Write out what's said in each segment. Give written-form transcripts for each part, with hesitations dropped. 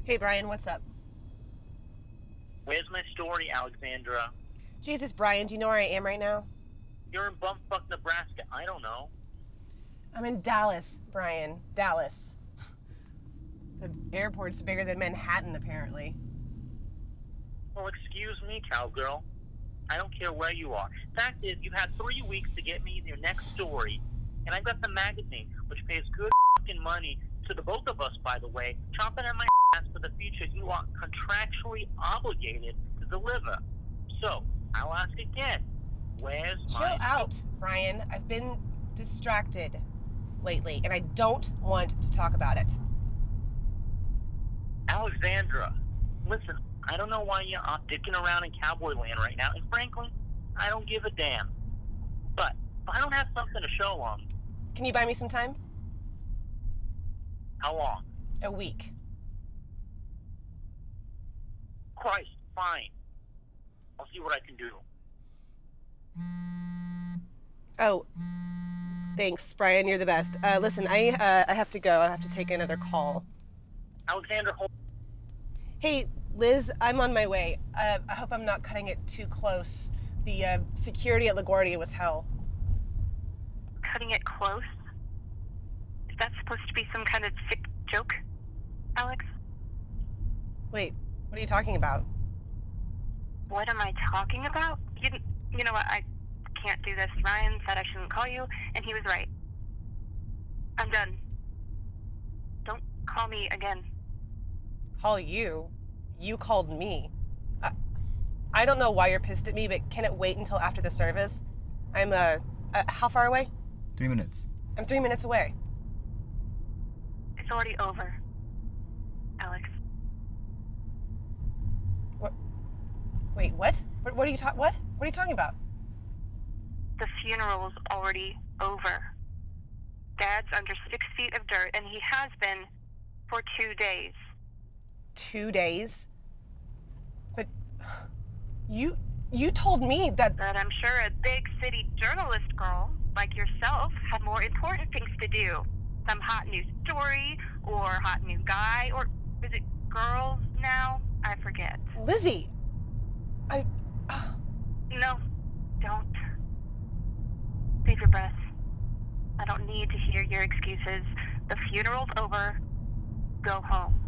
Hey, Brian, what's up? Where's my story, Alexandra? Jesus, Brian, do you know where I am right now? You're in bumfuck Nebraska. I don't know. I'm in Dallas, Brian. Dallas. The airport's bigger than Manhattan, apparently. Well, excuse me, cowgirl. I don't care where you are. Fact is, you had 3 weeks to get me your next story, and I've got the magazine, which pays good fucking money to the both of us, by the way, chomping at my ass for the future you are contractually obligated to deliver. So, I'll ask again, where's my... Chill out, Brian. I've been distracted lately, and I don't want to talk about it. Alexandra, listen, I don't know why you're dicking around in cowboy land right now, and frankly, I don't give a damn. But if I don't have something to show them... Can you buy me some time? How long? A week. Christ, fine. I'll see what I can do. Oh, thanks, Brian. You're the best. Listen, I have to go. I have to take another call. Alexandra, hold... Hey, Liz, I'm on my way. I hope I'm not cutting it too close. The security at LaGuardia was hell. Cutting it close? Is that supposed to be some kind of sick joke, Alex? Wait, what are you talking about? What am I talking about? You know what? I can't do this. Ryan said I shouldn't call you, and he was right. I'm done. Don't call me again. Call you? You called me. I don't know why you're pissed at me, but can it wait until after the service? I'm, how far away? 3 minutes. I'm 3 minutes away. It's already over, Alex. What? Wait, what? What are you talking about? The funeral's already over. Dad's under 6 feet of dirt, and he has been for 2 days. 2 days? But you told me that... But I'm sure a big city journalist girl like yourself had more important things to do. Some hot new story, or hot new guy, or is it girls now? I forget. Lizzie! No, don't. Save your breath. I don't need to hear your excuses. The funeral's over. Go home.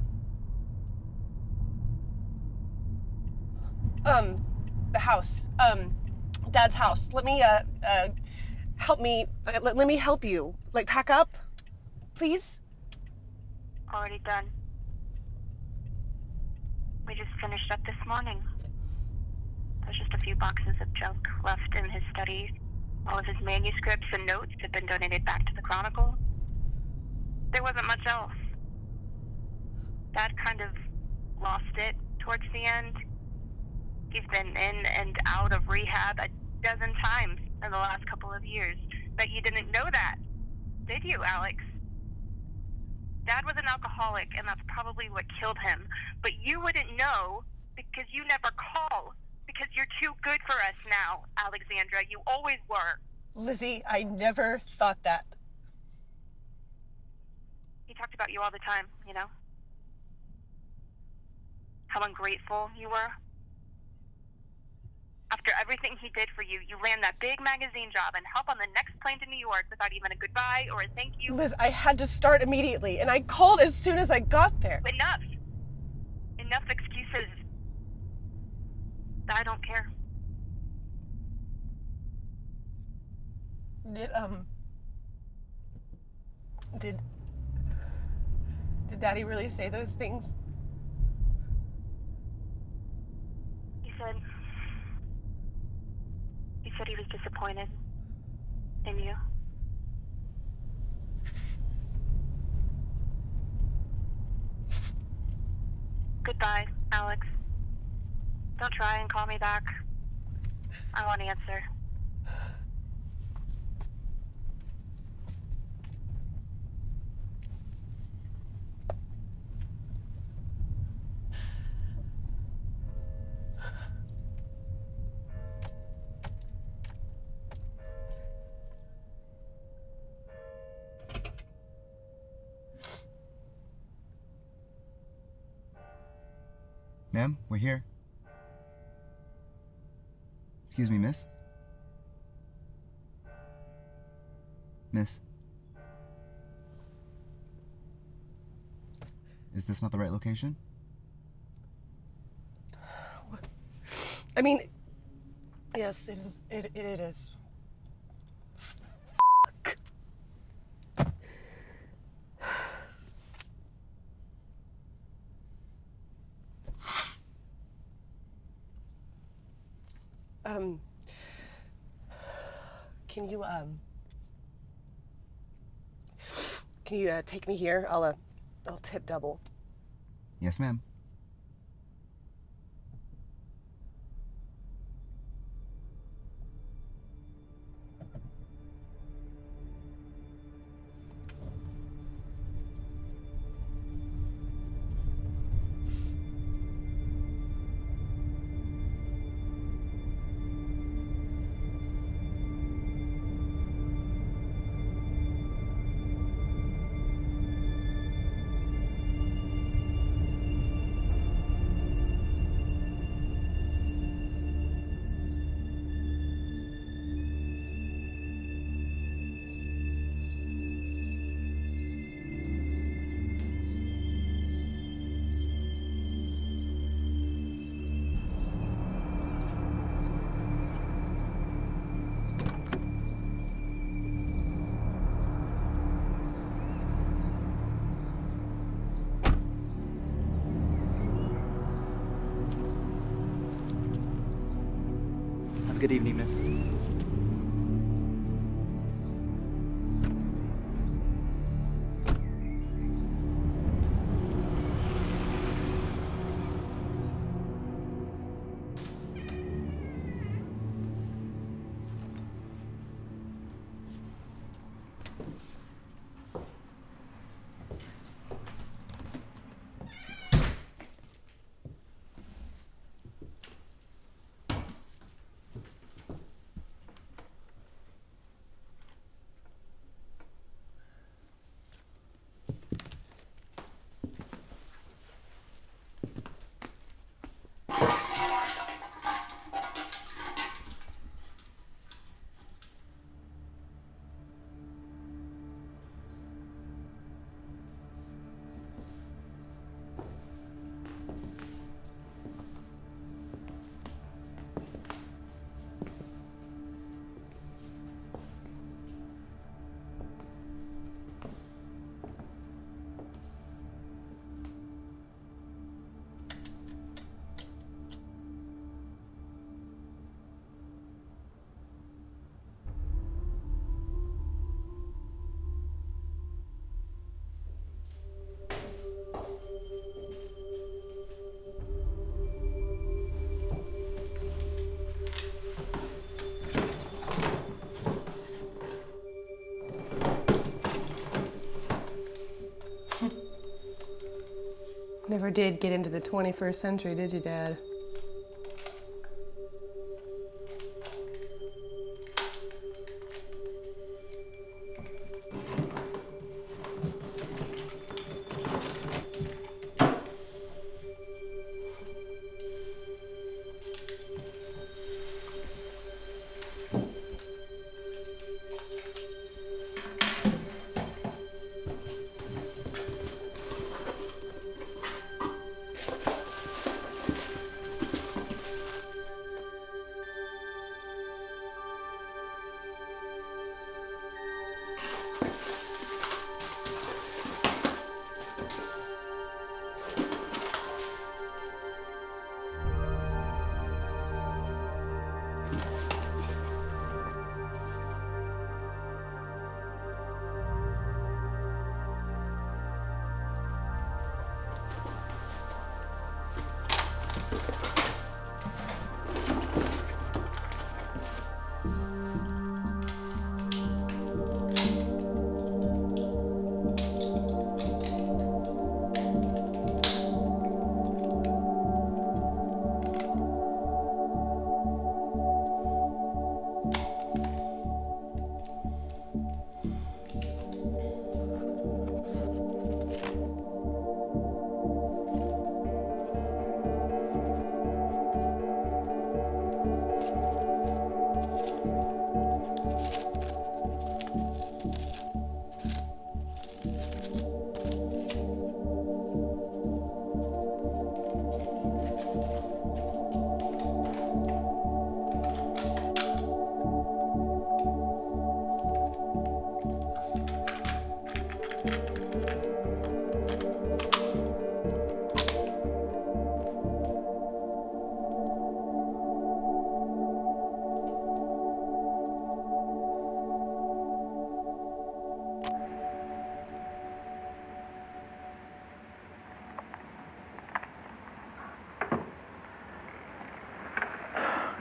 The house. Dad's house. Let me, help me. Let me help you. Like, pack up? Please? Already done. We just finished up this morning. There's just a few boxes of junk left in his study. All of his manuscripts and notes had been donated back to the Chronicle. There wasn't much else. Dad kind of lost it towards the end. He's been in and out of rehab a dozen times in the last couple of years. Bet you didn't know that, did you, Alex? Dad was an alcoholic, and that's probably what killed him. But you wouldn't know because you never call. Because you're too good for us now, Alexandra. You always were. Lizzie, I never thought that. He talked about you all the time, you know? How ungrateful you were. After everything he did for you, you land that big magazine job and hop on the next plane to New York without even a goodbye or a thank you. Liz, I had to start immediately, and I called as soon as I got there. Enough. Enough excuses. I don't care. Did Daddy really say those things? He said he was disappointed in you. Goodbye, Alex. Don't try and call me back. I won't answer. Ma'am, we're here. Excuse me, miss? Miss? Is this not the right location? I mean, yes, it is. It is. Fuck. Can you take me here? I'll tip double. Yes, ma'am. Good evening, miss. Never did get into the 21st century, did you, Dad?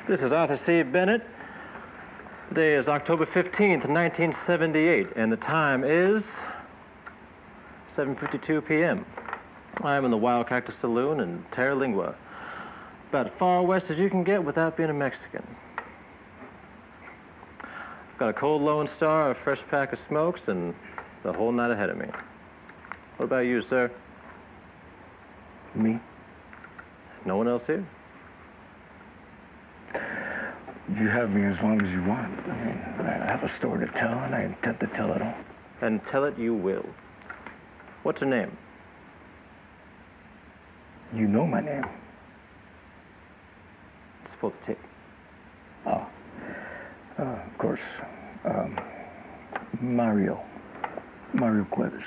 This is Arthur C. Bennett. Today is October 15th, 1978, and the time is 7:52 p.m. I am in the Wild Cactus Saloon in Terralingua, about as far west as you can get without being a Mexican. I've got a cold Lone Star, a fresh pack of smokes, and the whole night ahead of me. What about you, sir? Me? No one else here? You have me as long as you want. I mean, I have a story to tell, and I intend to tell it all. And tell it you will. What's your name? You know my name. It's for the tape. Oh. Of course. Mario. Mario Cuevas.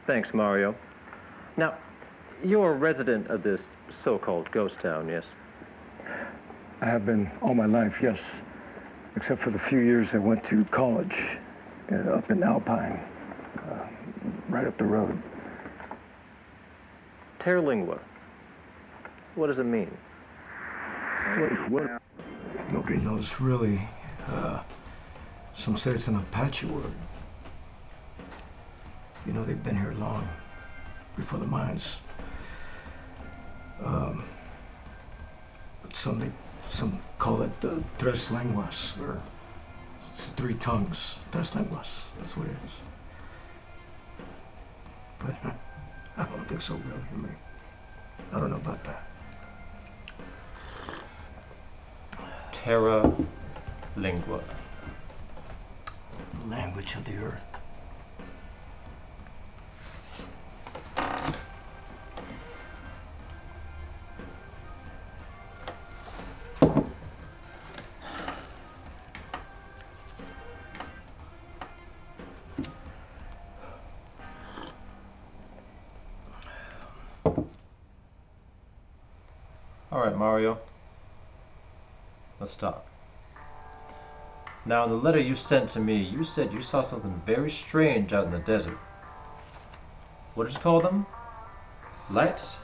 Thanks, Mario. Now, you're a resident of this so-called ghost town, yes? I have been all my life, yes. Except for the few years I went to college up in Alpine, right up the road. Terlingua. What does it mean? What? Nobody knows really. Some say it's an Apache word. You know, they've been here long, before the mines. But some call it tres lenguas, or it's 3 tongues. Tres lenguas, that's what it is. But I don't think so, really. I mean, I don't know about that. Terra lingua. The language of the earth. All right, Mario. Let's talk. Now, in the letter you sent to me, you said you saw something very strange out in the desert. What did you call them? Lights?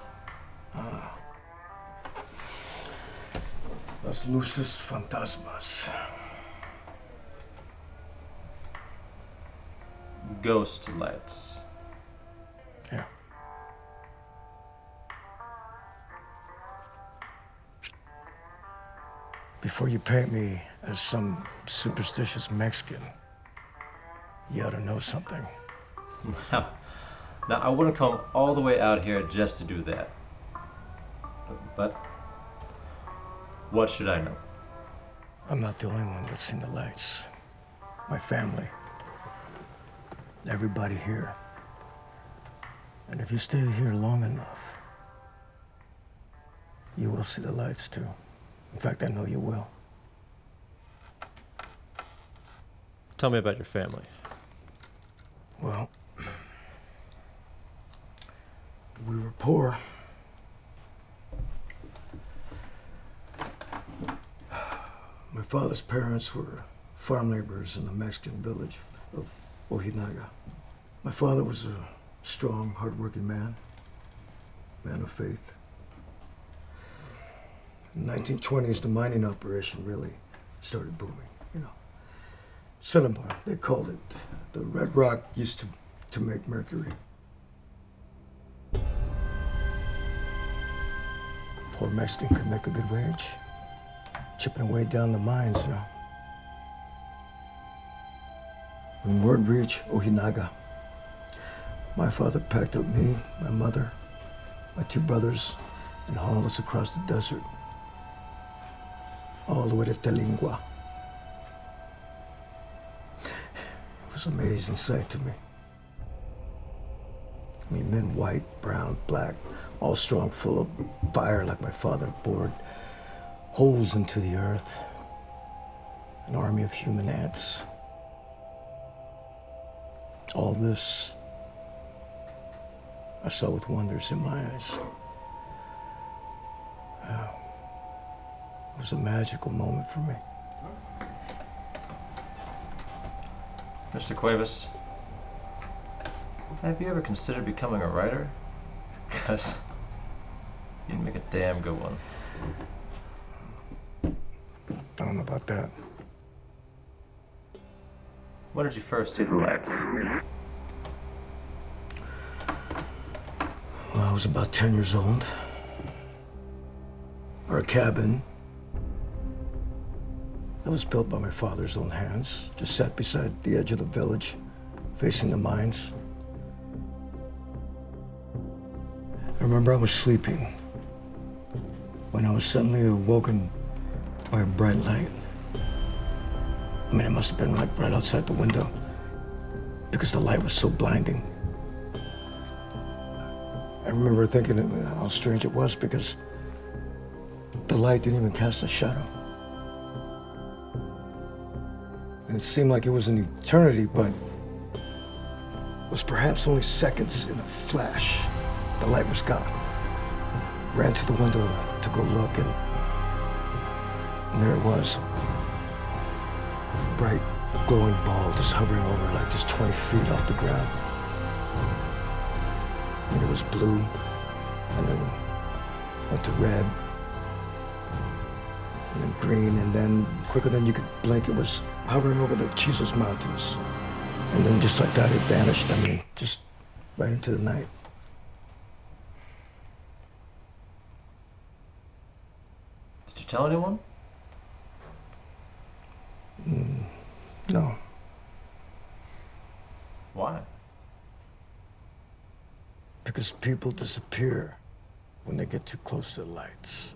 Las luces fantasmas. Ghost lights. Yeah. Before you paint me as some superstitious Mexican, you ought to know something. Now, I wouldn't come all the way out here just to do that. But what should I know? I'm not the only one that's seen the lights. My family. Everybody here. And if you stay here long enough, you will see the lights too. In fact, I know you will. Tell me about your family. Well, we were poor. My father's parents were farm laborers in the Mexican village of Ojinaga. My father was a strong, hard-working man of faith. In the 1920s, the mining operation really started booming, you know. Cinnabar, they called it. The red rock used to make mercury. Poor Mexican could make a good wage, chipping away down the mines, you know. When word reached Ojinaga, my father packed up me, my mother, my 2 brothers, and hauled us across the desert, all the way to Terlingua. It was an amazing sight to me. I mean, men white, brown, black, all strong, full of fire like my father bored holes into the earth. An army of human ants. All this I saw with wonders in my eyes. It was a magical moment for me. Mr. Cuevas, have you ever considered becoming a writer? Because you'd make a damn good one. I don't know about that. When did you first see the lights? Well, I was about 10 years old. Our cabin that was built by my father's own hands just sat beside the edge of the village, facing the mines. I remember I was sleeping when I was suddenly awoken by a bright light. I mean, it must have been like right outside the window because the light was so blinding. I remember thinking how strange it was because the light didn't even cast a shadow. And it seemed like it was an eternity, but it was perhaps only seconds in a flash. The light was gone. Ran to the window to go look, and And there it was. Bright, glowing ball just hovering over like just 20 feet off the ground. And it was blue, and then went to red, and then green, and then quicker than you could blink, it was hovering over the Jesus Mountains. And then just like that, it vanished. I mean, just right into the night. Did you tell anyone? No. Why? Because people disappear when they get too close to the lights.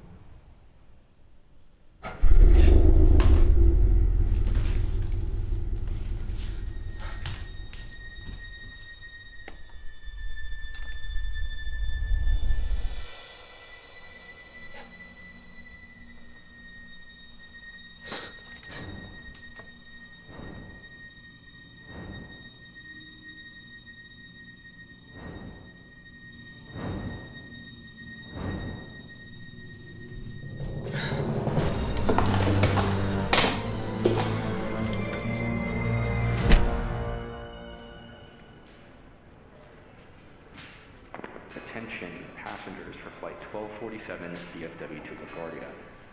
Attention passengers for flight 1247 DFW to LaGuardia.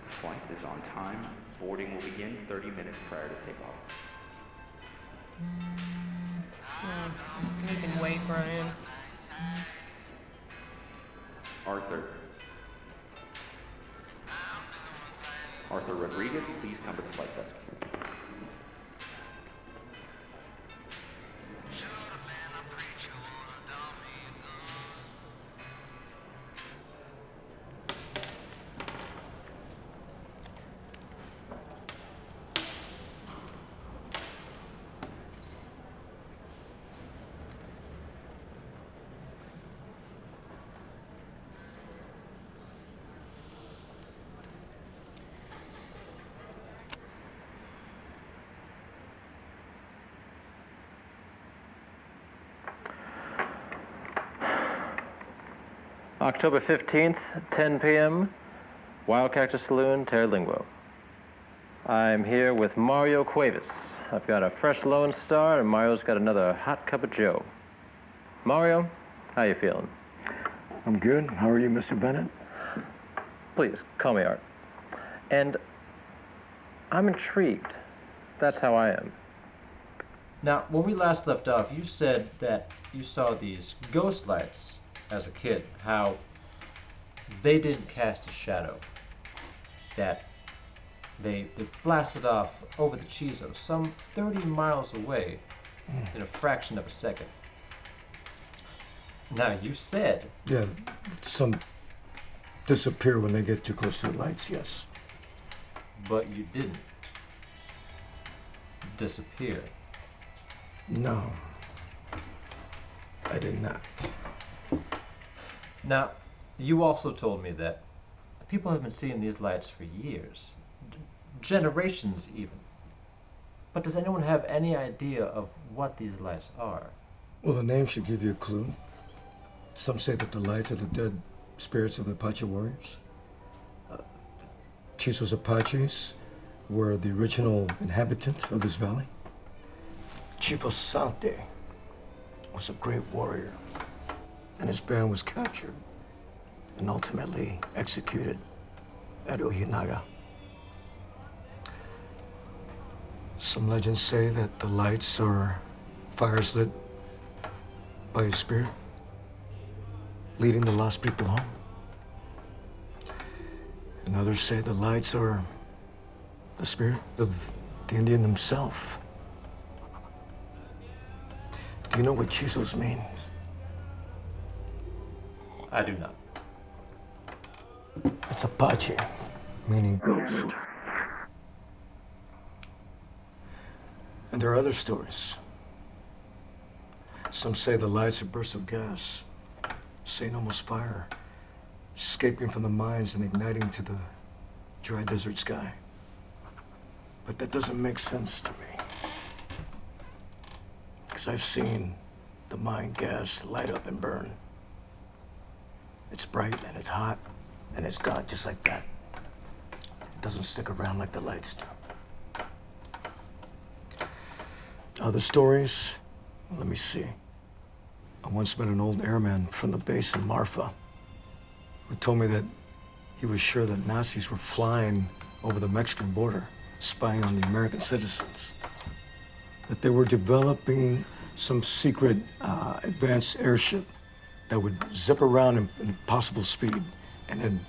The flight is on time. Boarding will begin 30 minutes prior to takeoff. You can wait, Brian. Arthur. Arthur Rodriguez, please come to the flight desk. October 15th, 10 p.m., Wild Cactus Saloon, Terralingo. I'm here with Mario Cuevas. I've got a fresh Lone Star, and Mario's got another hot cup of Joe. Mario, how you feeling? I'm good. How are you, Mr. Bennett? Please, call me Art. And I'm intrigued. That's how I am. Now, when we last left off, you said that you saw these ghost lights as a kid, how they didn't cast a shadow, that they blasted off over the Chizo, some 30 miles away in a fraction of a second. Now, you said... Yeah, some disappear when they get too close to the lights, yes. But you didn't disappear. No, I did not. Now, you also told me that people have been seeing these lights for years, generations even. But does anyone have any idea of what these lights are? Well, the name should give you a clue. Some say that the lights are the dead spirits of the Apache warriors. Chisos Apaches were the original inhabitant of this valley. Chief Asante was a great warrior, and his band was captured and ultimately executed at Ojinaga. Some legends say that the lights are fires lit by his spirit, leading the lost people home. And others say the lights are the spirit of the Indian himself. Do you know what Chisos means? I do not. It's Apache, meaning ghost. And there are other stories. Some say the lights are bursts of gas, St. Elmo's fire, escaping from the mines and igniting to the dry desert sky. But that doesn't make sense to me. Because I've seen the mine gas light up and burn. It's bright and it's hot and it's gone just like that. It doesn't stick around like the lights do. Other stories? Well, let me see. I once met an old airman from the base in Marfa who told me that he was sure that Nazis were flying over the Mexican border, spying on the American citizens. That they were developing some secret advanced airship that would zip around in impossible speed and then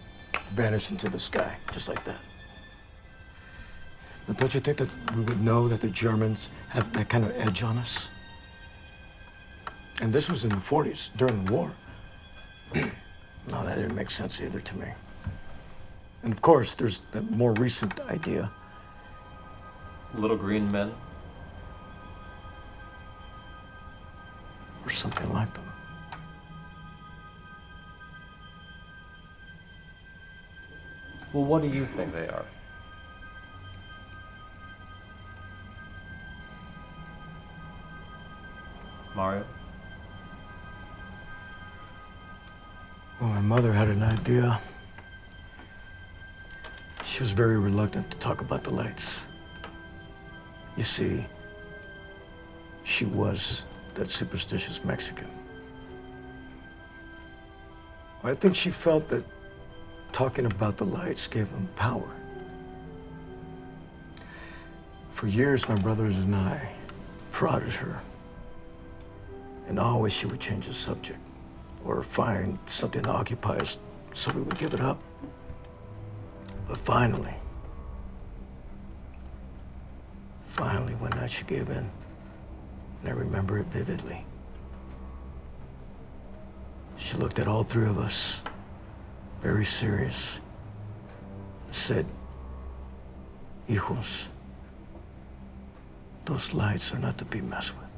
vanish into the sky, just like that. But don't you think that we would know that the Germans have that kind of edge on us? And this was in the 40s, during the war. No, that didn't make sense either to me. And of course, there's that more recent idea. Little green men? Or something like them. Well, what do you think they are? Mario? Well, my mother had an idea. She was very reluctant to talk about the lights. You see, she was that superstitious Mexican. I think she felt that talking about the lights gave them power. For years, my brothers and I prodded her. And always she would change the subject or find something to occupy us so we would give it up. But finally one night she gave in. And I remember it vividly. She looked at all three of us, very serious, and said, "Hijos, those lights are not to be messed with.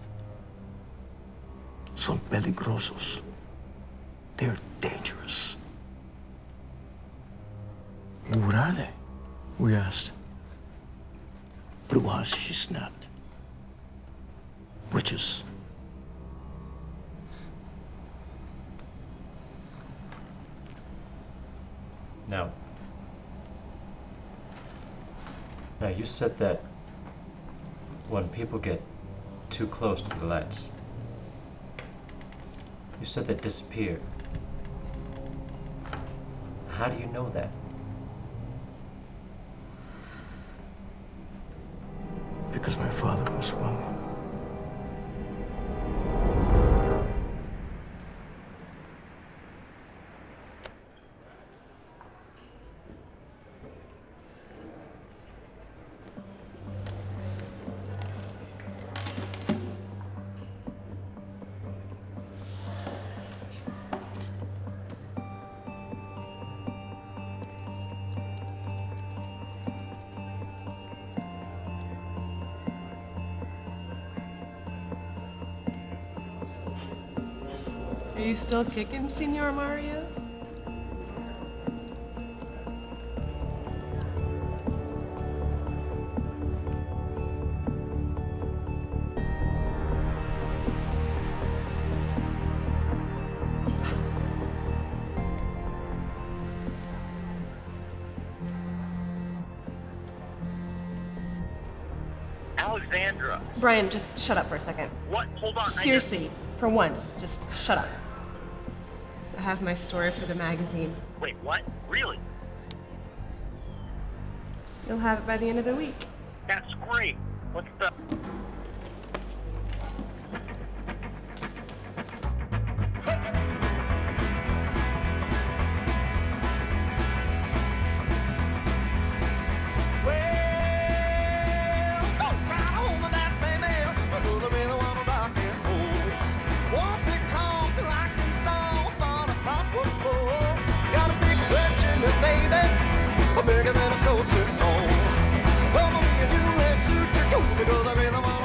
Son peligrosos. They're dangerous." "What are they?" we asked. "Brujas," she snapped. "Witches." Now, you said that when people get too close to the lights, you said they disappear. How do you know that? Because my father was one of them. Are you still kicking, Senor Mario? Alexandra. Brian, just shut up for a second. What? Hold on. Seriously, for once, just shut up. I have my story for the magazine. Wait, what? Really? You'll have it by the end of the week. That's great. What's the... Bigger than a total. Come on, you let's go because I really want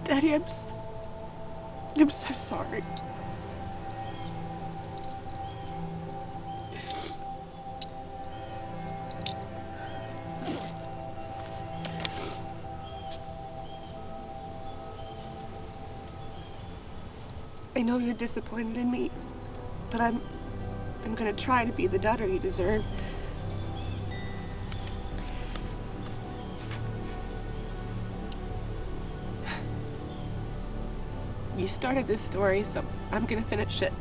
Daddy, I'm so sorry. I know you're disappointed in me, but I'm gonna try to be the daughter you deserve. You started this story, so I'm gonna finish it.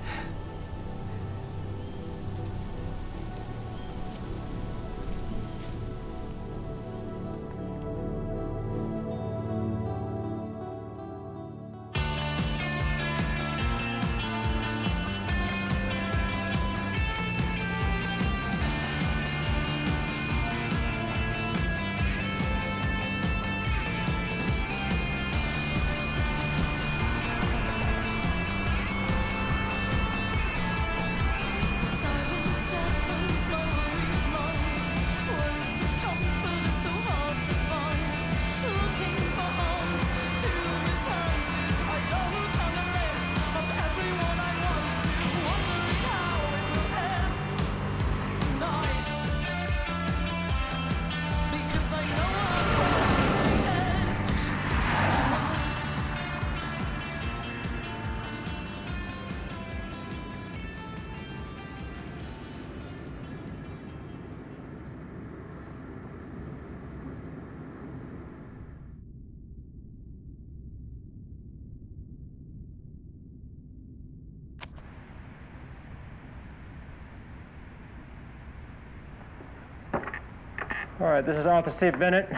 All right, this is Arthur C. Bennett.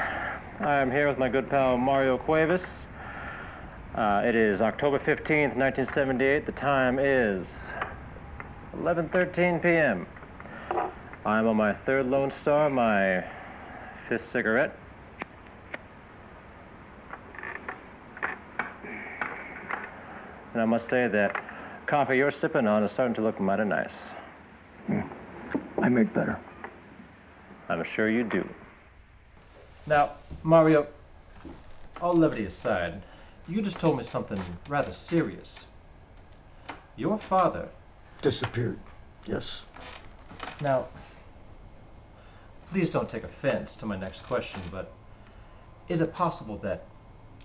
I am here with my good pal Mario Cuevas. It is October 15th, 1978. The time is 11:13 p.m. I'm on my third Lone Star, my fifth cigarette. And I must say that coffee you're sipping on is starting to look mighty nice. I make better. I'm sure you do. Now, Mario, all levity aside, you just told me something rather serious. Your father Disappeared, yes. Now, please don't take offense to my next question, but is it possible that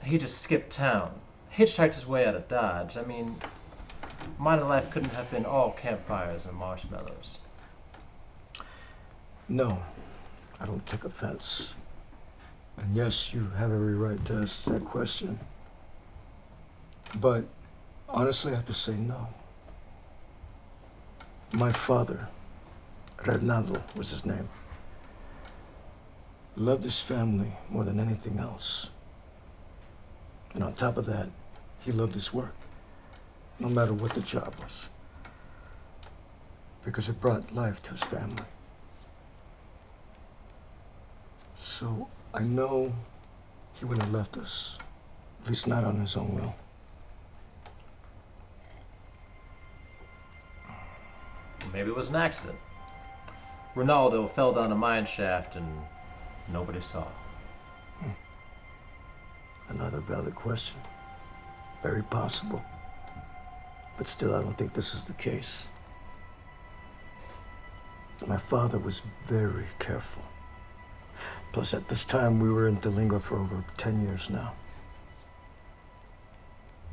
he just skipped town, hitchhiked his way out of Dodge? I mean, mine life couldn't have been all campfires and marshmallows. No, I don't take offense. And yes, you have every right to ask that question. But honestly, I have to say no. My father, Reynaldo was his name, loved his family more than anything else. And on top of that, he loved his work, no matter what the job was, because it brought life to his family. So I know he wouldn't have left us, at least not on his own will. Maybe it was an accident. Ronaldo fell down a mine shaft and nobody saw. Another valid question. Very possible. But still, I don't think this is the case. My father was very careful. Plus, at this time, we were in Delingua for over 10 years now.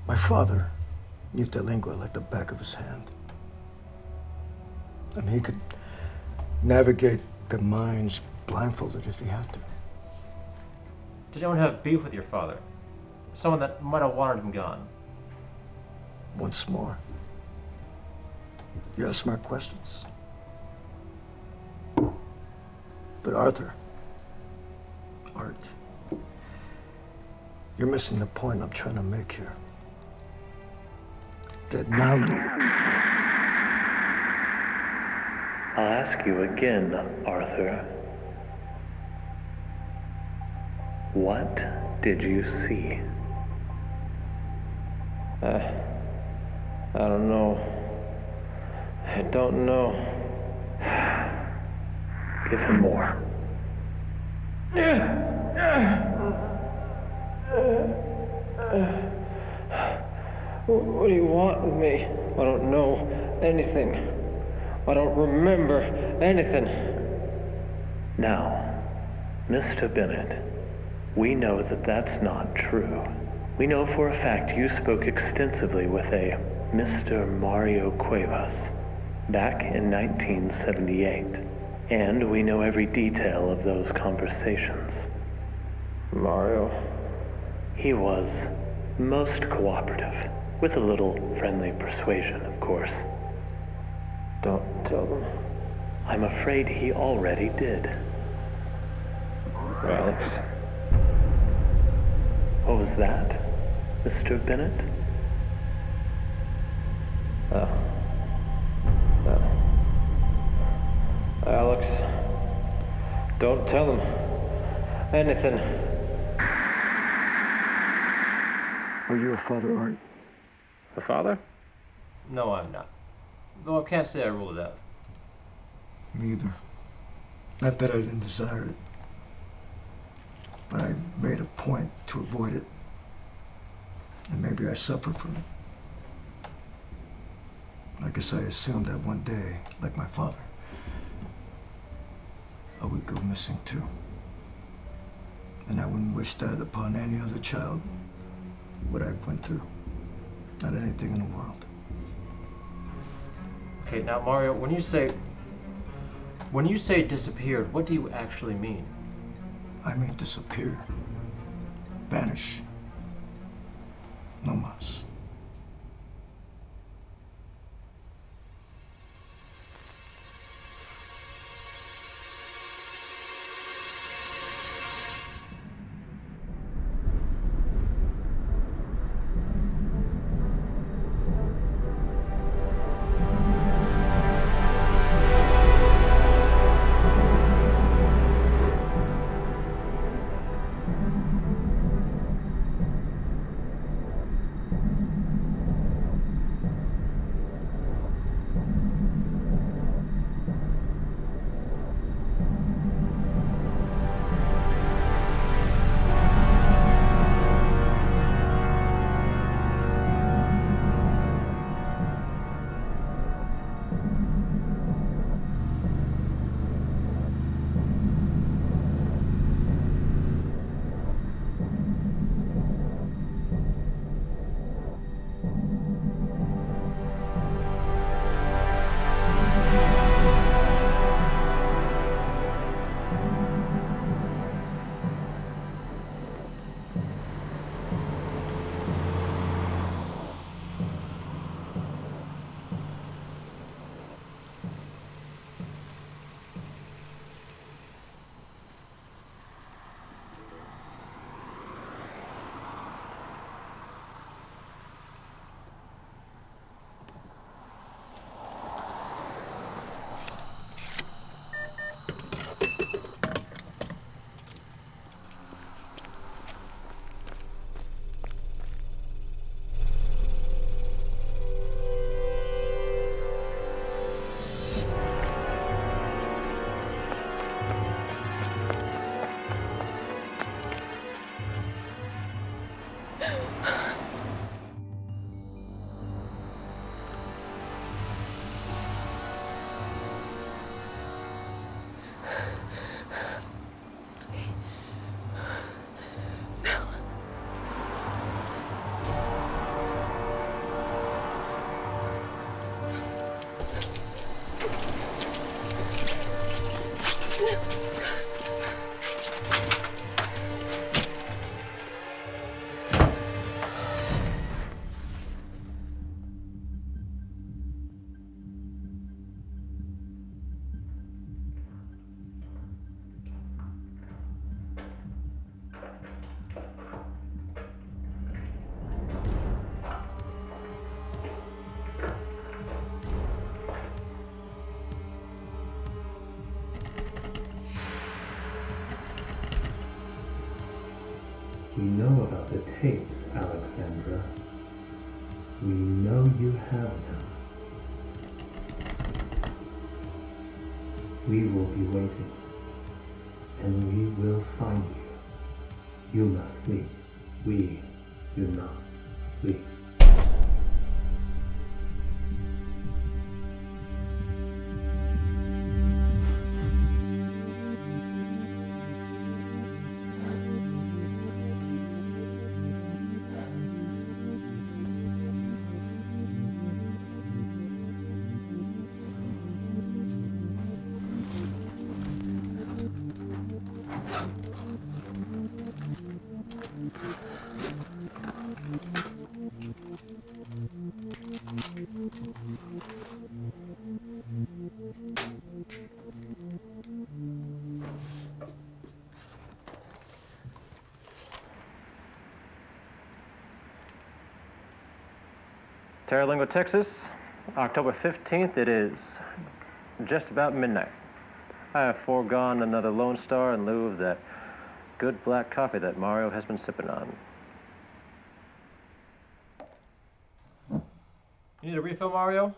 My father knew Delingua like the back of his hand. I mean, he could navigate the mines blindfolded if he had to. Did anyone have beef with your father? Someone that might have wanted him gone? Once more, you ask smart questions. But Arthur, Art, you're missing the point I'm trying to make here. Reynaldo. I'll ask you again, Arthur. What did you see? I don't know. I don't know. Give him more. What do you want with me? I don't know anything. I don't remember anything. Now, Mr. Bennett, we know that that's not true. We know for a fact you spoke extensively with a Mr. Mario Cuevas back in 1978. And we know every detail of those conversations. Mario? He was most cooperative, with a little friendly persuasion, of course. Don't tell them. I'm afraid he already did. Alex? What was that, Mr. Bennett? Alex, don't tell him anything. Are you a father, Art? A father? No, I'm not. Though I can't say I ruled it out. Me either. Not that I didn't desire it, but I made a point to avoid it. And maybe I suffered from it. I guess I assumed that one day, like my father, I would go missing too. And I wouldn't wish that upon any other child, what I went through. Not anything in the world. Okay, now Mario, when you say disappeared, what do you actually mean? I mean disappear. Vanish. No mas. We know about the tapes, Alexandra. We know you have them. We will be waiting, and we will find you. You must leave. We do not sleep. Terralingo, Texas, October 15th. It is just about midnight. I have foregone another Lone Star in lieu of that good black coffee that Mario has been sipping on. You need a refill, Mario?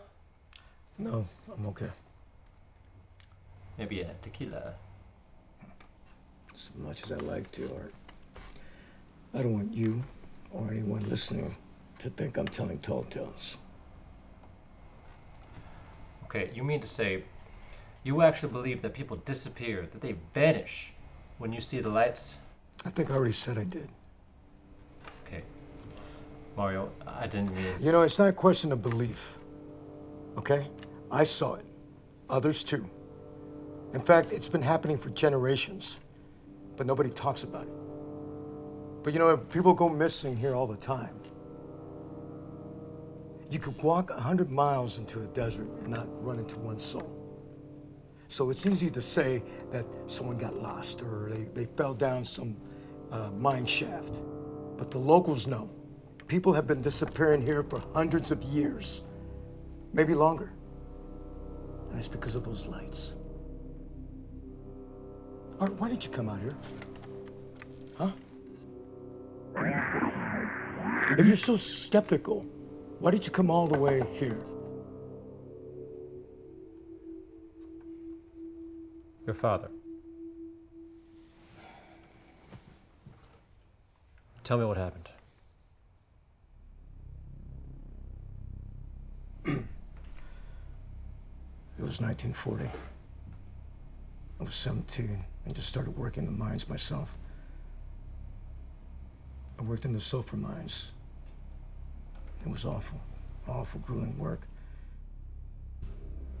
No, I'm okay. Maybe a tequila. As much as I like to, Art, I don't want you or anyone listening to think I'm telling tall tales. Okay, you mean to say you actually believe that people disappear, that they vanish when you see the lights? I think I already said I did. Okay. Mario, I didn't mean... You know, it's not a question of belief, okay? I saw it. Others too. In fact, it's been happening for generations, but nobody talks about it. But you know, people go missing here all the time. You could walk 100 miles into a desert and not run into one soul. So it's easy to say that someone got lost or they fell down some mine shaft. But the locals know. People have been disappearing here for hundreds of years, maybe longer. And it's because of those lights. Art, why did you come out here? Huh? If you're so skeptical, why did you come all the way here? Your father. Tell me what happened. It was 1940. I was 17 and just started working the mines myself. I worked in the sulfur mines. It was awful, awful, grueling work.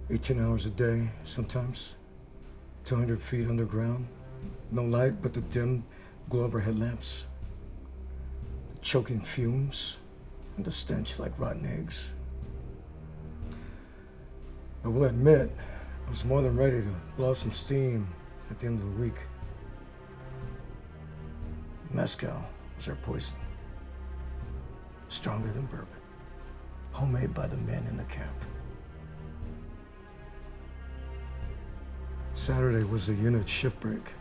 18 hours a day, sometimes. 200 feet underground. No light but the dim glow of our headlamps. The choking fumes and the stench like rotten eggs. I will admit, I was more than ready to blow some steam at the end of the week. Mezcal was our poison. Stronger than bourbon. Homemade by the men in the camp. Saturday was the unit shift break.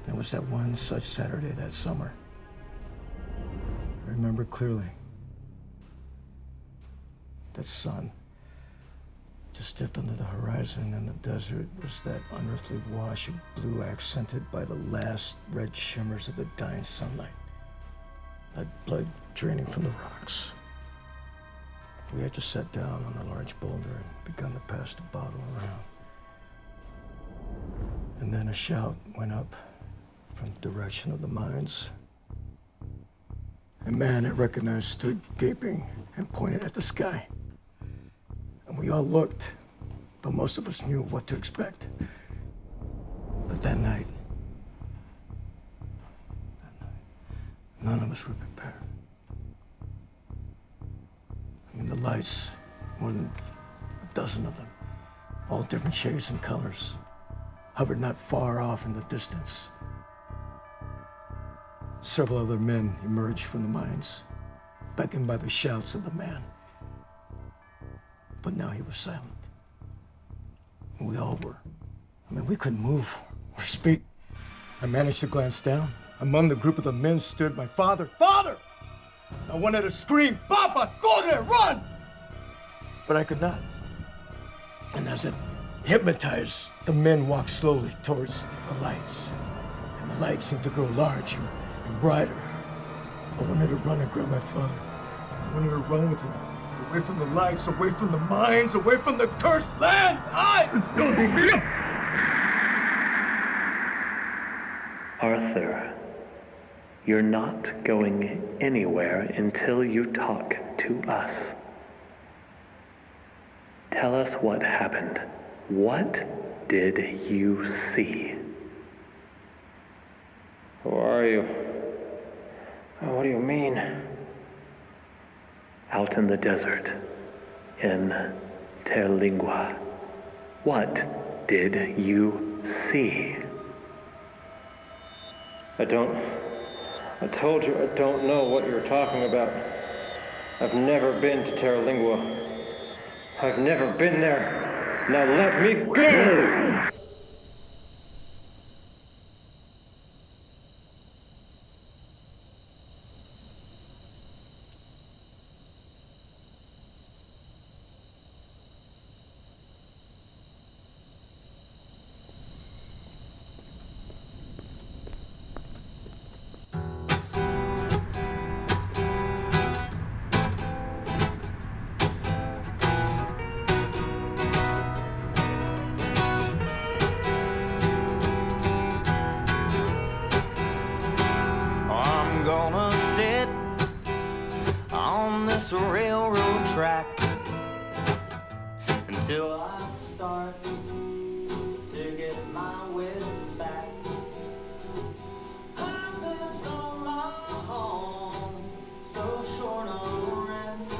There was that one such Saturday that summer. I remember clearly. That sun just dipped under the horizon, and the desert was that unearthly wash of blue accented by the last red shimmers of the dying sunlight. That blood draining from the rocks. We had just sat down on a large boulder and begun to pass the bottle around. And then a shout went up from the direction of the mines. A man I recognized stood gaping and pointed at the sky. And we all looked, though most of us knew what to expect. But that night, none of us were prepared. I mean, the lights, more than a dozen of them, all different shades and colors, hovered not far off in the distance. Several other men emerged from the mines, beckoned by the shouts of the man. But now he was silent. We all were. I mean, we couldn't move or speak. I managed to glance down. Among the group of the men stood my father. Father! I wanted to scream, Papa, go there, run! But I could not. And as if hypnotized, the men walked slowly towards the lights. And the lights seemed to grow larger and brighter I wanted to run and grab my father. I wanted to run with him. Away from the lights, away from the mines, away from the cursed land! Arthur, you're not going anywhere until you talk to us. Tell us what happened. What did you see? Who are you? What do you mean? Out in the desert, in Terlingua. What did you see? I told you I don't know what you're talking about. I've never been to Terralingua. I've never been there. Now let me go! I'm gonna sit on this railroad track until I start to get my wits back. I've been so long, so short on rent.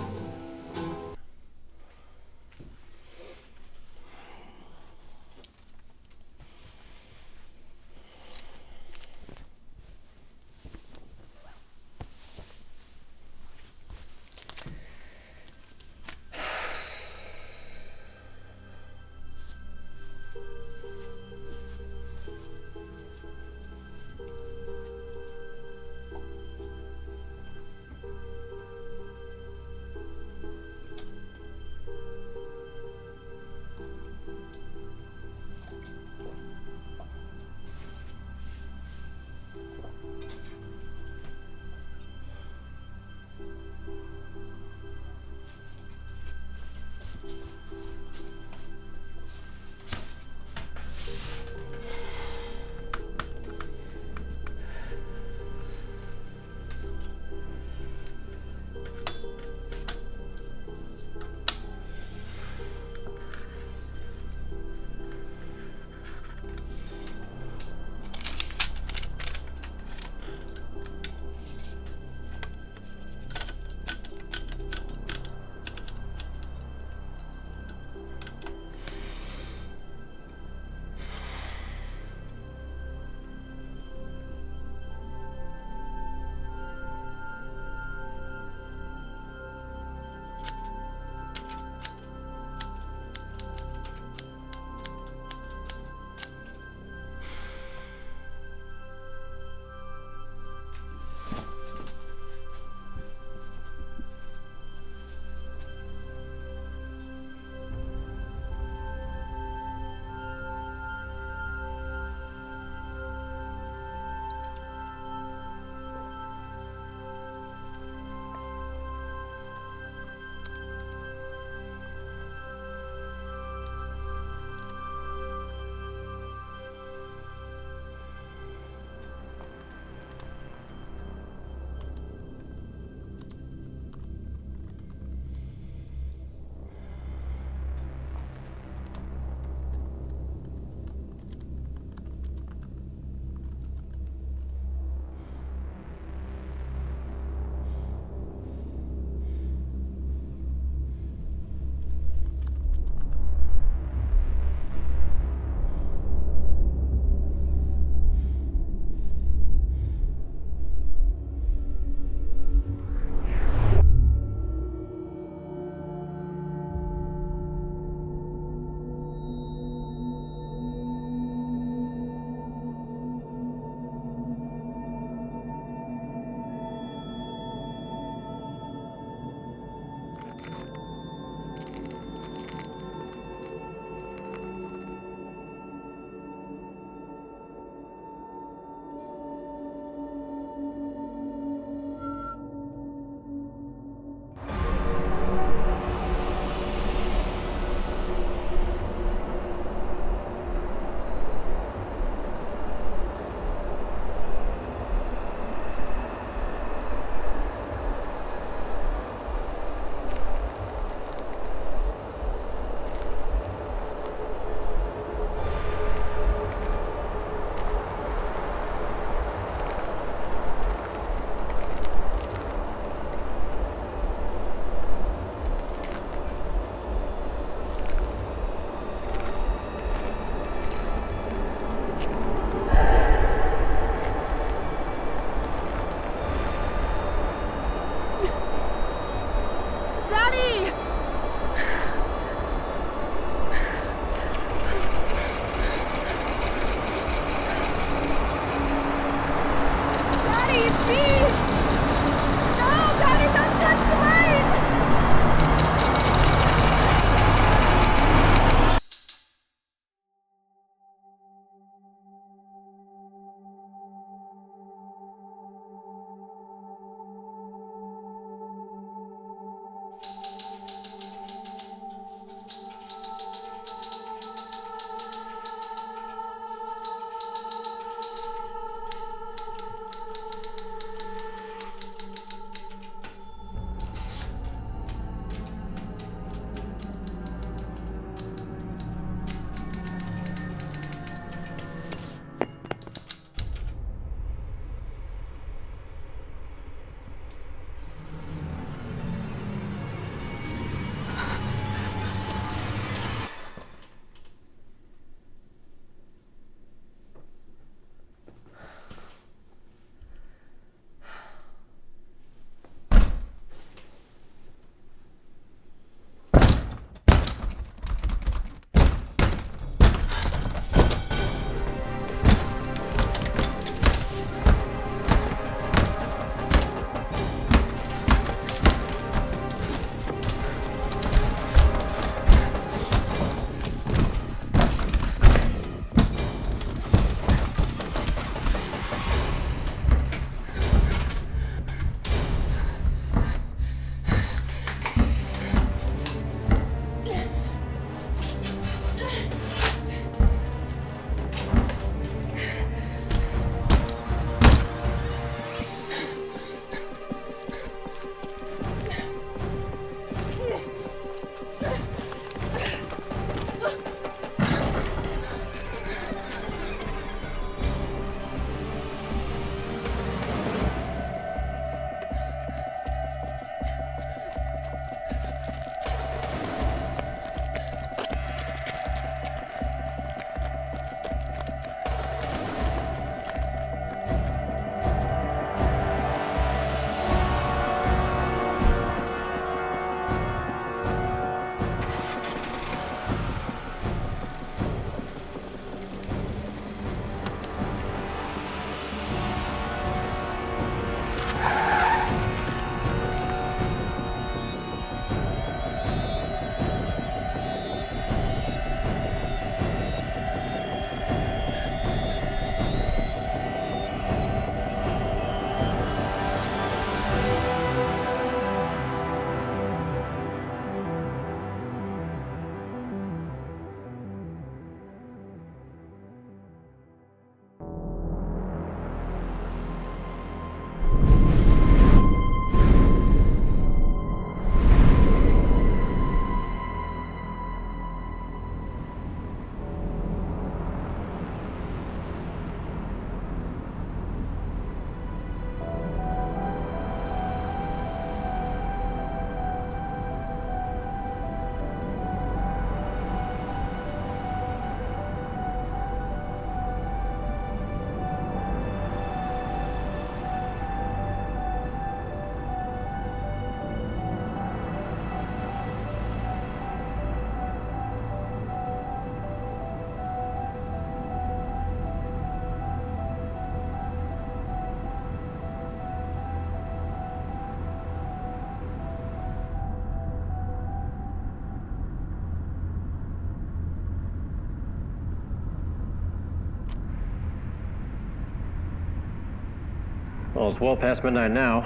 Well, it's well past midnight now.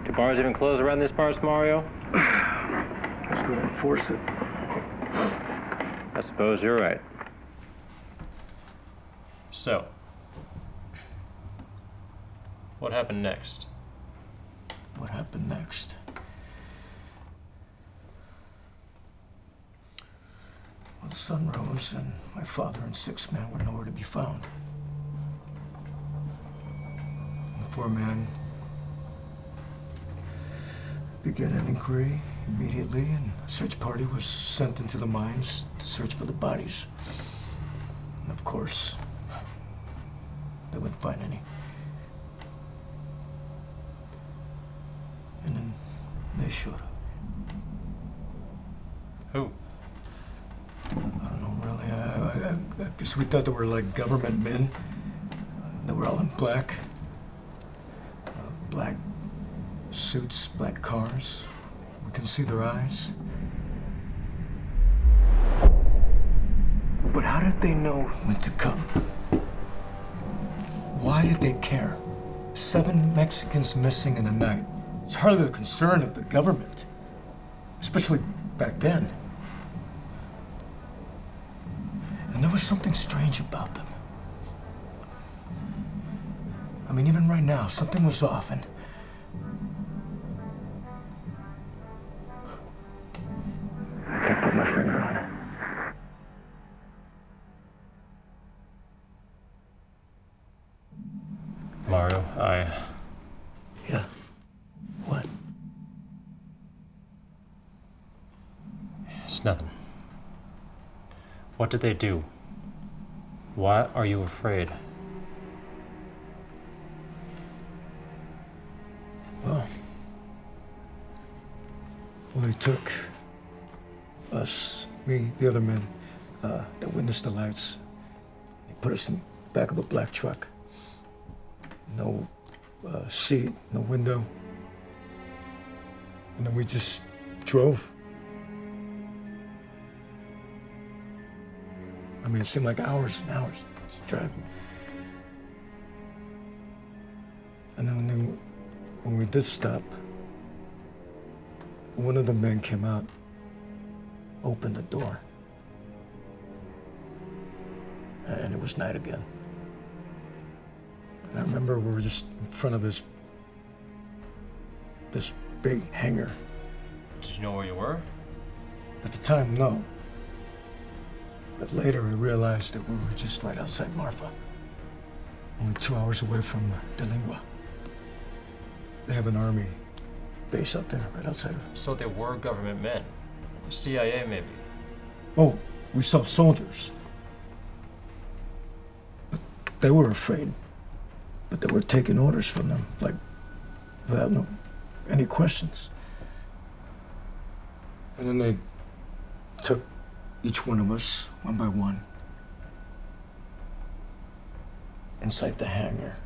Do bars even close around these parts, Mario? Let's go enforce it. I suppose you're right. So, what happened next? What happened next? Well, the sun rose, and my father and 6 men were nowhere to be found. And the 4 men began an inquiry immediately, and a search party was sent into the mines to search for the bodies. And of course, they wouldn't find any. And then they showed up. Who? I don't know, really. I guess we thought they were like government men. They were all in black. Black suits, black cars. We couldn't see their eyes. But how did they know when to come? Why did they care? 7 Mexicans missing in a night. It's hardly the concern of the government, especially back then. And there was something strange about them. I mean, even right now, something was off, and I can't put my finger on it. Mario, Yeah. What? It's nothing. What did they do? Why are you afraid? Well, they took us, me, the other men that witnessed the lights. They put us in the back of a black truck. No seat, no window. And then we just drove. I mean, it seemed like hours and hours to drive. And then when we did stop, one of the men came out, opened the door, and it was night again. And I remember we were just in front of this big hangar. Did you know where you were? At the time, no. But later I realized that we were just right outside Marfa, only 2 hours away from De Lingua. They have an army base out there, right outside of. So they were government men. CIA, maybe. Oh, we saw soldiers. But they were afraid. But they were taking orders from them, like, without any questions. And then they took each one of us, one by one, inside the hangar,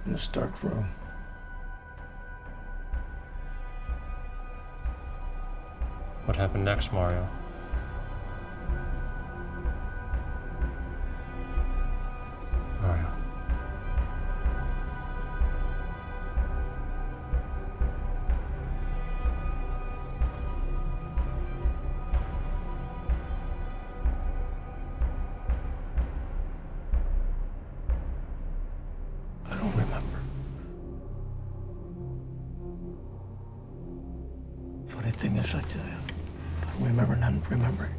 in this dark room. What happened next, Mario? Mario. I don't remember. Funny thing is, I tell you, I don't remember none remembering.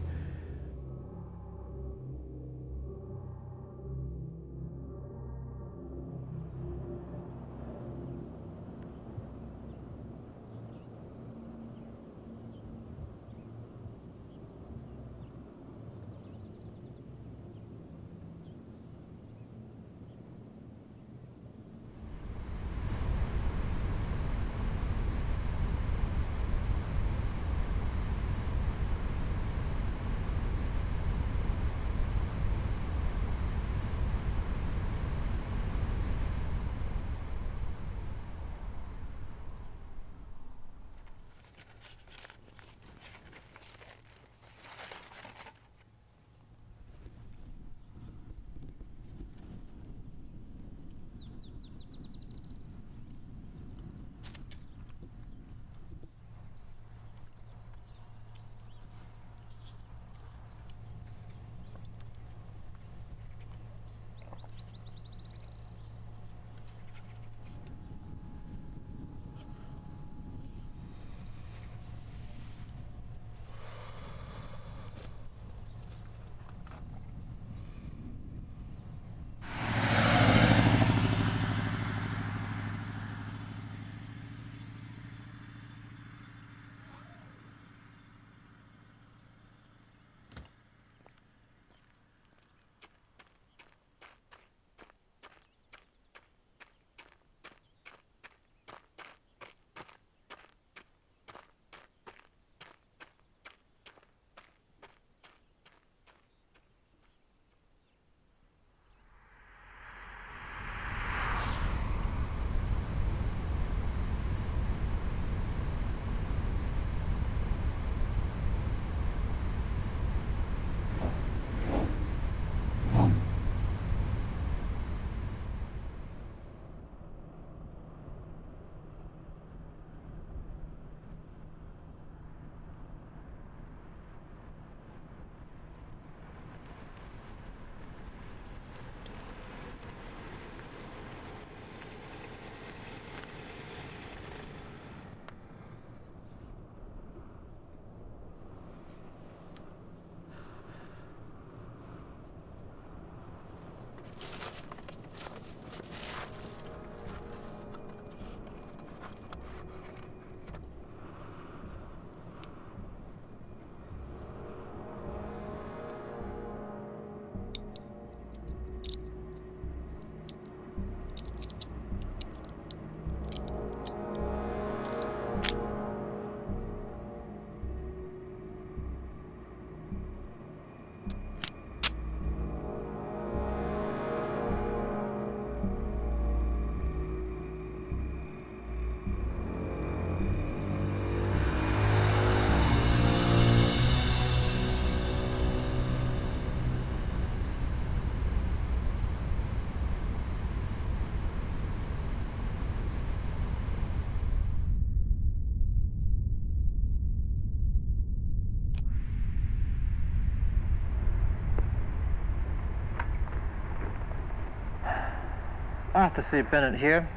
Arthur C. Bennett here.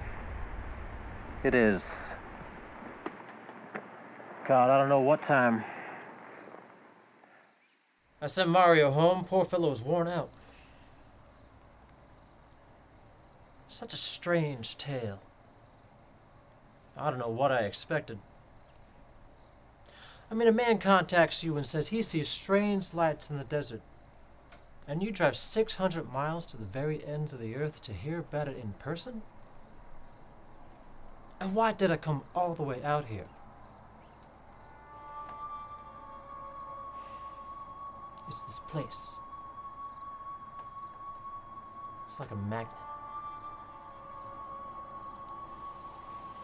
It is... God, I don't know what time. I sent Mario home. Poor fellow was worn out. Such a strange tale. I don't know what I expected. I mean, a man contacts you and says he sees strange lights in the desert, and you drive 600 miles to the very ends of the earth to hear about it in person? And why did I come all the way out here? It's this place. It's like a magnet.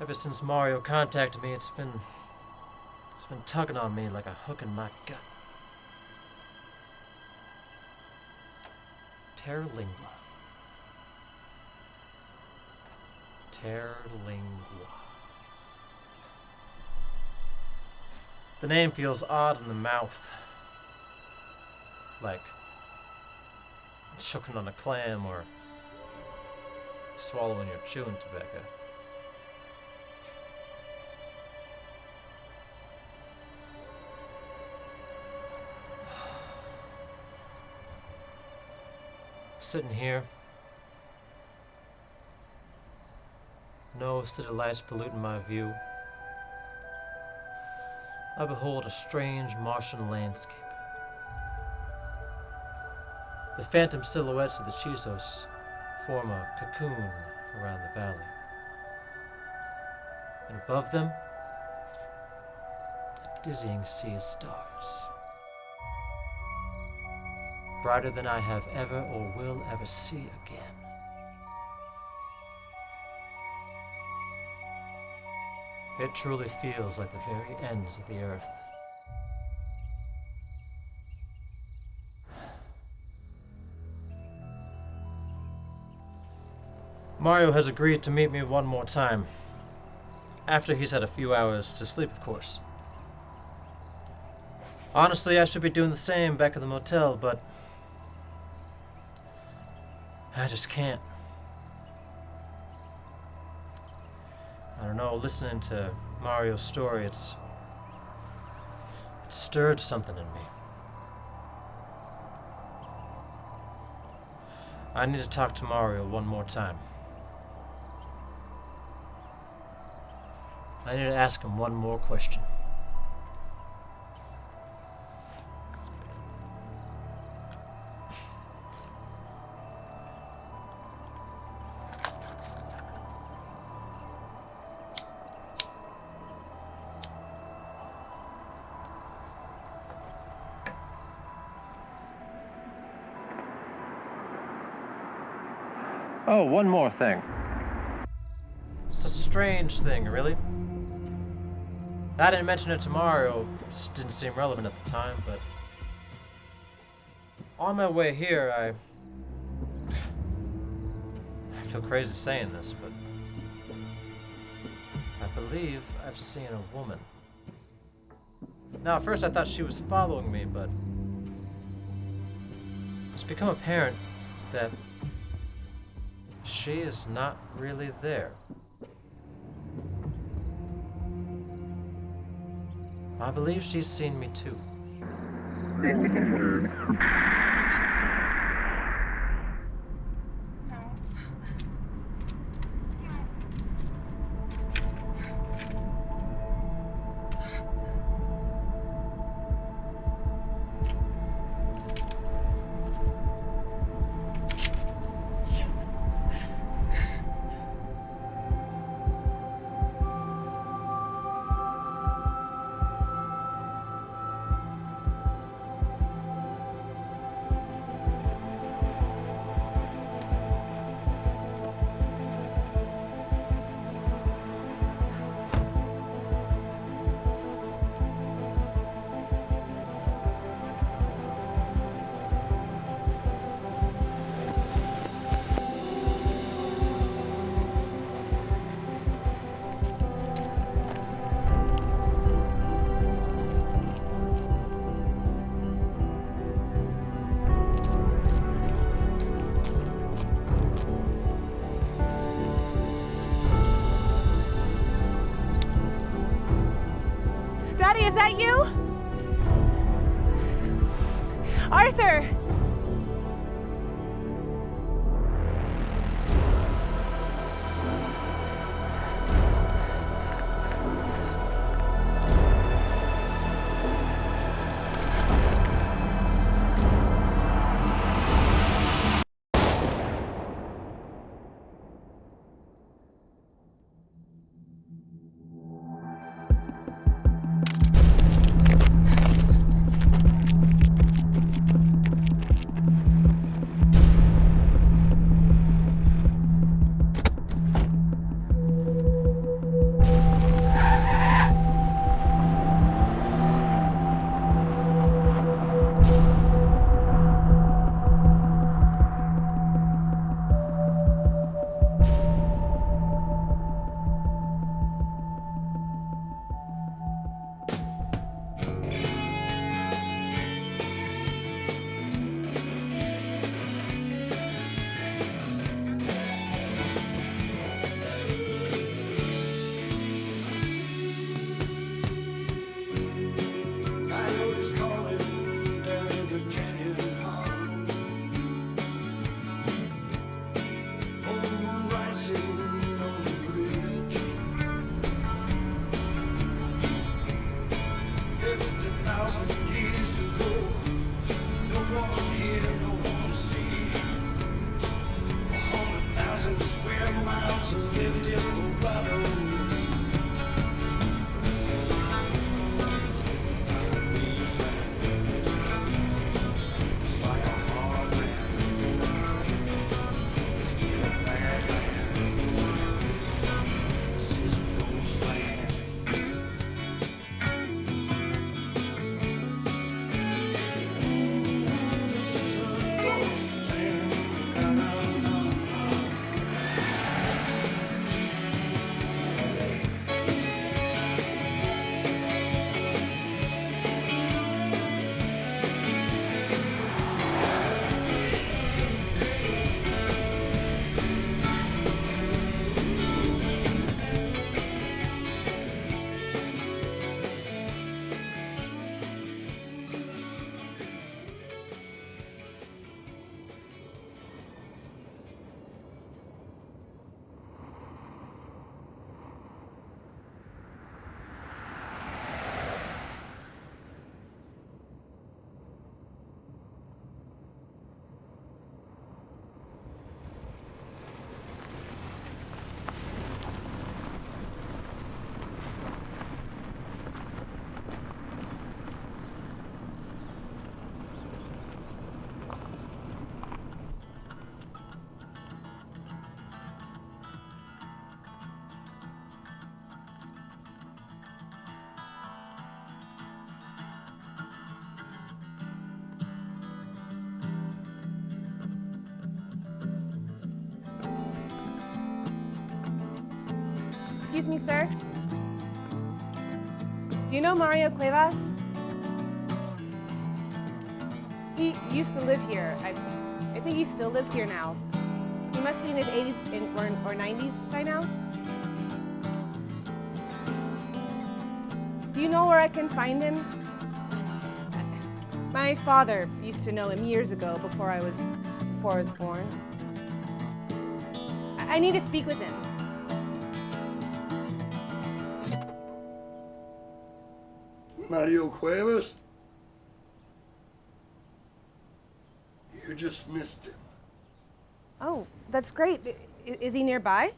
Ever since Mario contacted me, it's been tugging on me like a hook in my gut. Terra Lingua. Terra Lingua. The name feels odd in the mouth. Like choking on a clam or swallowing your chewing tobacco. Sitting here, no city lights polluting my view, I behold a strange Martian landscape. The phantom silhouettes of the Chisos form a cocoon around the valley. And above them, a dizzying sea of stars. Brighter than I have ever or will ever see again. It truly feels like the very ends of the earth. Mario has agreed to meet me one more time. After he's had a few hours to sleep, of course. Honestly, I should be doing the same back at the motel, but I just can't. I don't know, listening to Mario's story, it stirred something in me. I need to talk to Mario one more time. I need to ask him one more question. Oh, one more thing. It's a strange thing, really. I didn't mention it to Mario, it just didn't seem relevant at the time, but on my way here, I feel crazy saying this, but I believe I've seen a woman. Now, at first I thought she was following me, but it's become apparent that she is not really there. I believe she's seen me too. Excuse me, sir? Do you know Mario Cuevas? He used to live here. I think he still lives here now. He must be in his 80s or 90s by now. Do you know where I can find him? My father used to know him years ago before I was born. I need to speak with him. Mario Cuevas? You just missed him. Oh, that's great. Is he nearby?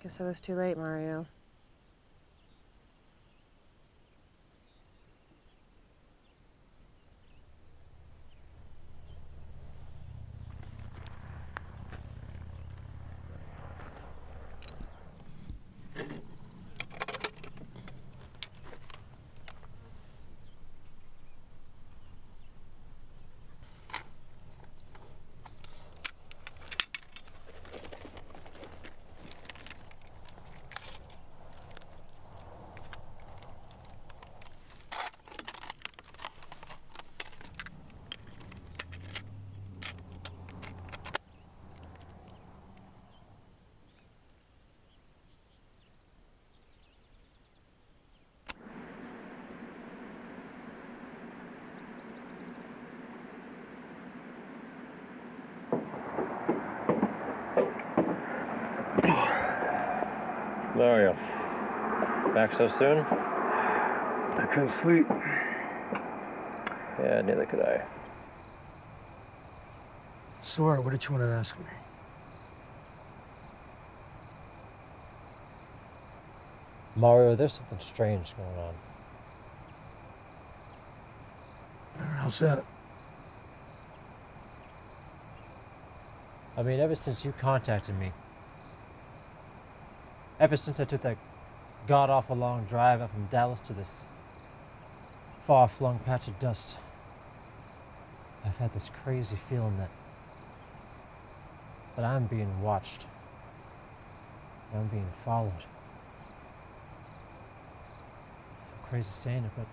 Guess I was too late, Mario. Mario, back so soon? I couldn't sleep. Yeah, neither could I. So, what did you want to ask me? Mario, there's something strange going on. How's that? I mean, ever since you contacted me, ever since I took that god-awful long drive up from Dallas to this far-flung patch of dust, I've had this crazy feeling that I'm being watched. I'm being followed. I feel crazy saying it, but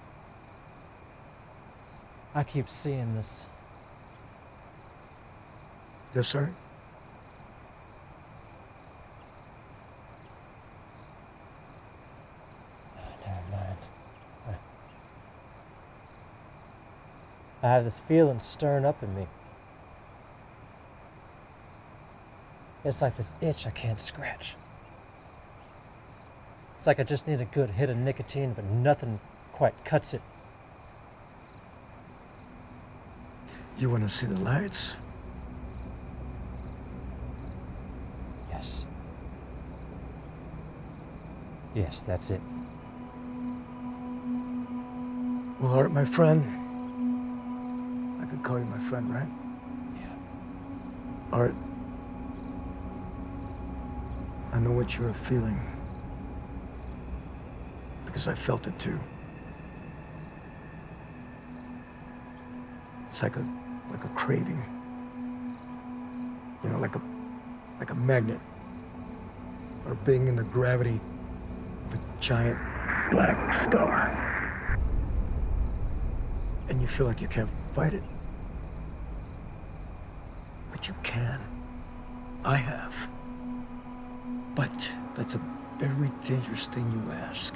I keep seeing this. Yes, sir? Never mind. I have this feeling stirring up in me. It's like this itch I can't scratch. It's like I just need a good hit of nicotine, but nothing quite cuts it. You want to see the lights? Yes. Yes, that's it. Well, Art, my friend. I could call you my friend, right? Yeah. Art, I know what you're feeling. Because I felt it too. It's like a craving. You know, like a magnet. Or being in the gravity of a giant black star. And you feel like you can't fight it. But you can. I have. But that's a very dangerous thing you ask.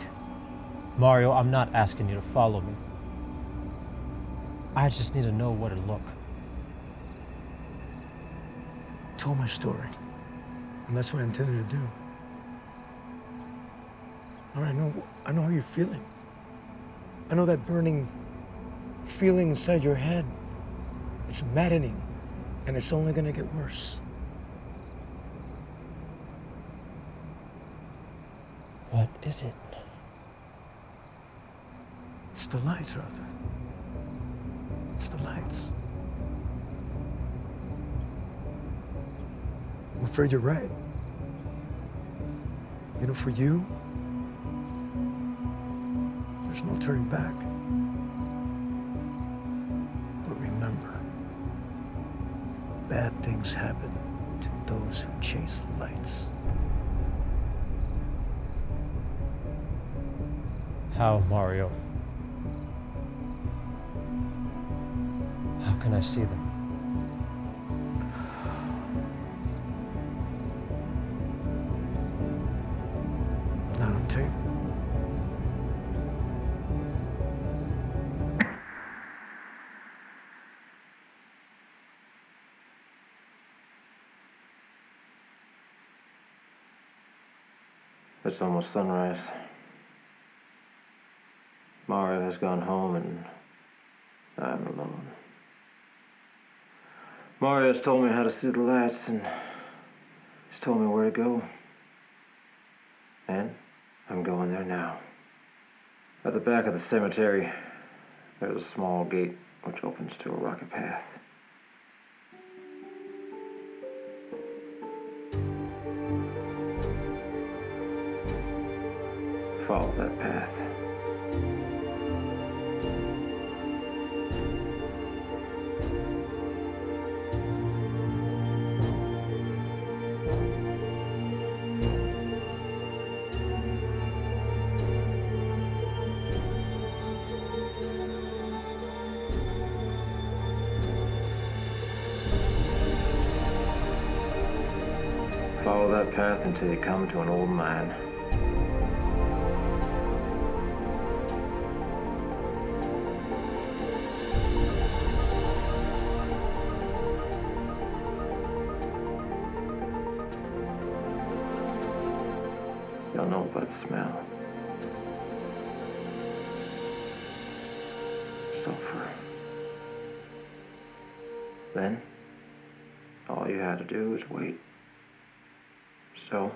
Mario, I'm not asking you to follow me. I just need to know where to look. I told my story. And that's what I intended to do. All right, I know how you're feeling. I know that burning feeling inside your head. It's maddening, and it's only gonna get worse. What is it? It's the lights, Arthur. It's the lights. I'm afraid you're right. You know, for you, there's no turning back. But remember, bad things happen to those who chase lights. How, Mario? How can I see them? Not on tape. It's almost sunrise. Mario has gone home and I'm alone. Mario's told me how to see the lights and he's told me where to go. And I'm going there now. At the back of the cemetery, there's a small gate which opens to a rocky path. Follow that path. Follow that path until you come to an old mine. You'll know by the smell. Sulfur. Then, all you had to do was wait. So,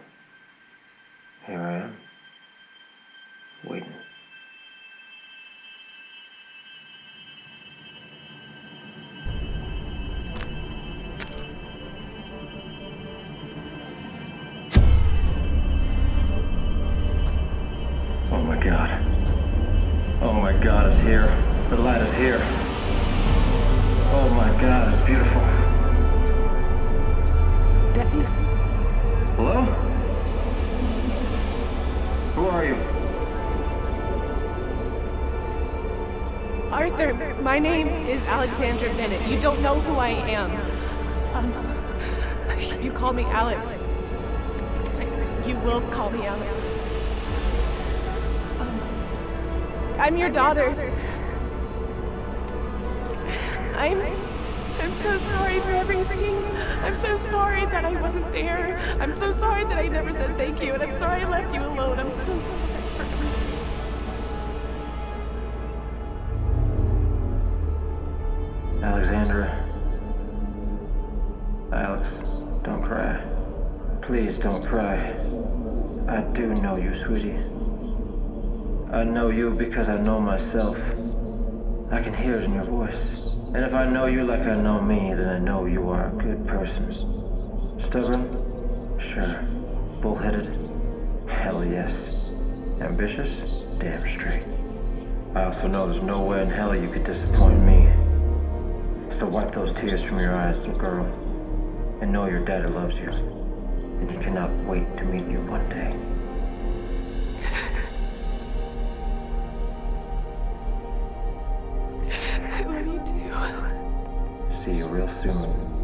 here I am, waiting. Oh my God. Oh my God, it's here. The light is here. Oh my God, it's beautiful. Daddy? Hello? Who are you? Arthur, my name is Alexandra Bennett. You don't know who I am. You call me Alex. You will call me Alex. I'm your daughter. I'm so sorry for everything. I'm so sorry that I wasn't there. I'm so sorry that I never said thank you, and I'm sorry I left you alone. I'm so sorry for everything. Alexandra. Alex, don't cry. Please don't cry. I do know you, sweetie. I know you because I know myself. I can hear it in your voice. And if I know you like I know me, then I know you are a good person. Stubborn? Sure. Bullheaded? Hell yes. Ambitious? Damn straight. I also know there's nowhere in hell you could disappoint me. So wipe those tears from your eyes, little girl. And know your daddy loves you. And he cannot wait to meet you one day. I love you too. See you real soon.